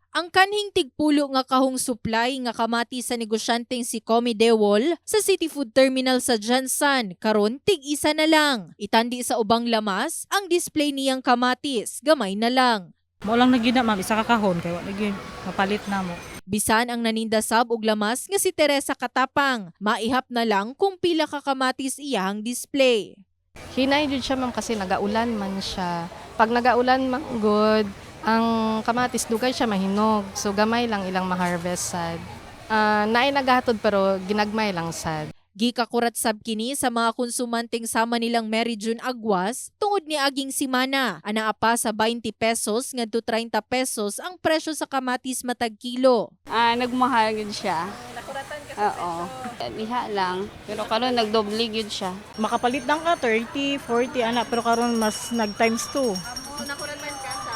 Ang kanhing tigpulo nga kahong supply nga kamati sa negosyanteng si Comy Dewol sa City Food Terminal sa Jansan karon tig-isa na lang. Itandi sa ubang lamas, ang display niyang kamatis gamay na lang. Mo lang na gyud na ma'am, isa ka kahon kay wa na gyud mapalit na mo. Bisan ang naninda sab og lamas nga si Teresa Katapang, maihap na lang kung pila ka kamatis iyang display. Hinay jud siya ma'am kasi nagaulan man siya. Pag nagaulan man good, ang kamatis dugay siya mahinog. So gamay lang ilang ma-harvest sad. Naay nagahatod pero ginagmay lang sad. Gikakurat sab kini sa mga konsumanteng sama nilang Mary June Aguas tungod ni aging simana. Anaa pa sa 20 pesos ngadto 30 pesos ang presyo sa kamatis matag kilo. Nagmahal yun siya. Nakuratan ka Oo. Diha lang. Pero karon nagdoble yun siya. Makapalit lang ka 30, 40 ana pero karon mas nag times 2. Nakuratan ka sa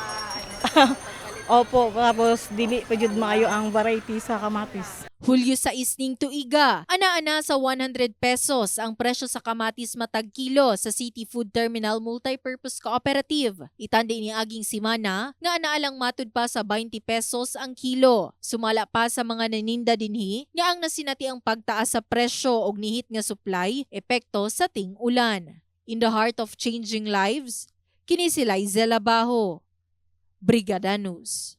Opo, tapos dili pa jud maayo ang variety sa kamatis. Hulyo sa isning tuiga, ana-ana sa 100 pesos ang presyo sa kamatis matag kilo sa City Food Terminal Multipurpose Cooperative. Itandi ni aging simana nga anaalang matud pa sa 20 pesos ang kilo. Sumala pa sa mga naninda dinhi nga ang nasinati ang pagtaas sa presyo og nihit nga supply epekto sa ting-ulan. In the heart of changing lives, kini si Liza Labajo, Brigada News.